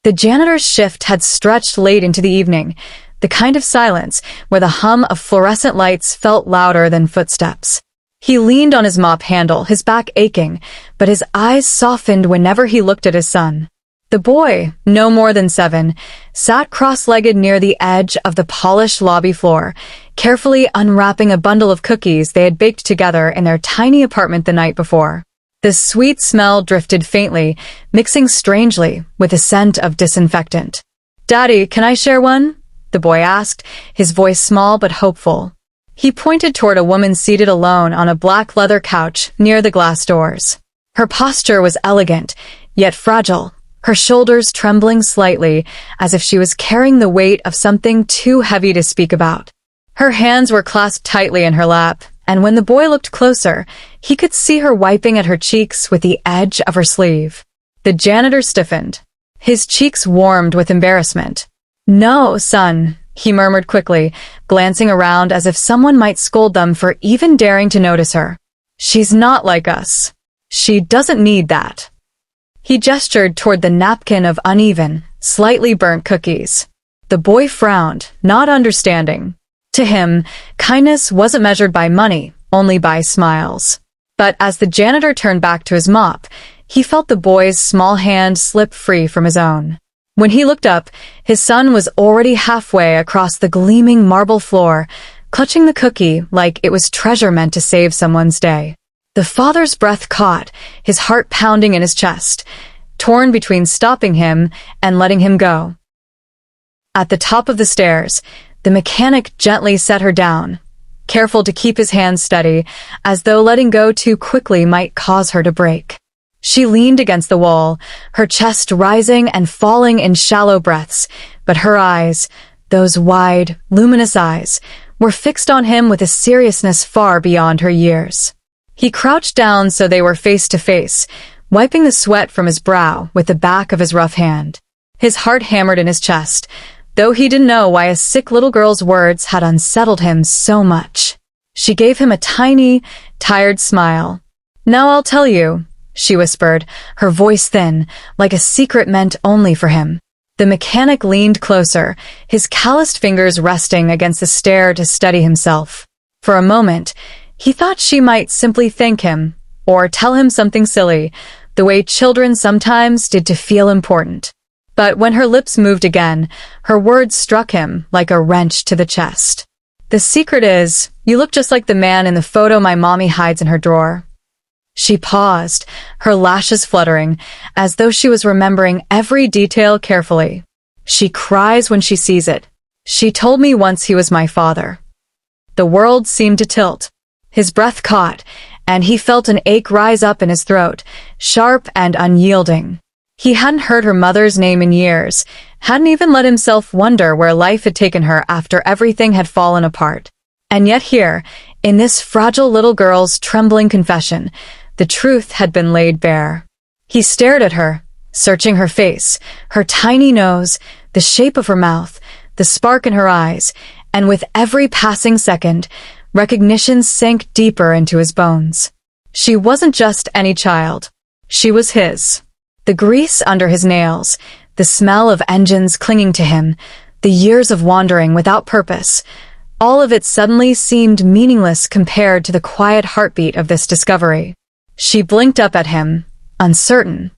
The janitor's shift had stretched late into the evening, the kind of silence where the hum of fluorescent lights felt louder than footsteps. He leaned on his mop handle, his back aching, but his eyes softened whenever he looked at his son. The boy, no more than 7, sat cross-legged near the edge of the polished lobby floor, carefully unwrapping a bundle of cookies they had baked together in their tiny apartment the night before. The sweet smell drifted faintly, mixing strangely with a scent of disinfectant. "Daddy, can I share one?" the boy asked, his voice small but hopeful. He pointed toward a woman seated alone on a black leather couch near the glass doors. Her posture was elegant, yet fragile, her shoulders trembling slightly as if she was carrying the weight of something too heavy to speak about. Her hands were clasped tightly in her lap, and when the boy looked closer, he could see her wiping at her cheeks with the edge of her sleeve. The janitor stiffened. His cheeks warmed with embarrassment. "No, son," he murmured quickly, glancing around as if someone might scold them for even daring to notice her. "She's not like us. She doesn't need that." He gestured toward the napkin of uneven, slightly burnt cookies. The boy frowned, not understanding. To him, kindness wasn't measured by money, only by smiles. But as the janitor turned back to his mop, he felt the boy's small hand slip free from his own. When he looked up, his son was already halfway across the gleaming marble floor, clutching the cookie like it was treasure meant to save someone's day. The father's breath caught, his heart pounding in his chest, torn between stopping him and letting him go. At the top of the stairs, the mechanic gently set her down, careful to keep his hands steady, as though letting go too quickly might cause her to break. She leaned against the wall, her chest rising and falling in shallow breaths, but her eyes, those wide, luminous eyes, were fixed on him with a seriousness far beyond her years. He crouched down so they were face to face, wiping the sweat from his brow with the back of his rough hand. His heart hammered in his chest, though he didn't know why a sick little girl's words had unsettled him so much. She gave him a tiny, tired smile. "Now I'll tell you," she whispered, her voice thin, like a secret meant only for him. The mechanic leaned closer, his calloused fingers resting against the stair to steady himself. For a moment, he thought she might simply thank him, or tell him something silly, the way children sometimes did to feel important. But when her lips moved again, her words struck him like a wrench to the chest. "The secret is, you look just like the man in the photo my mommy hides in her drawer." She paused, her lashes fluttering, as though she was remembering every detail carefully. "She cries when she sees it. She told me once he was my father." The world seemed to tilt. His breath caught, and he felt an ache rise up in his throat, sharp and unyielding. He hadn't heard her mother's name in years, hadn't even let himself wonder where life had taken her after everything had fallen apart. And yet here, in this fragile little girl's trembling confession, the truth had been laid bare. He stared at her, searching her face, her tiny nose, the shape of her mouth, the spark in her eyes, and with every passing second, recognition sank deeper into his bones. She wasn't just any child. She was his. The grease under his nails, the smell of engines clinging to him, the years of wandering without purpose, all of it suddenly seemed meaningless compared to the quiet heartbeat of this discovery. She blinked up at him, uncertain,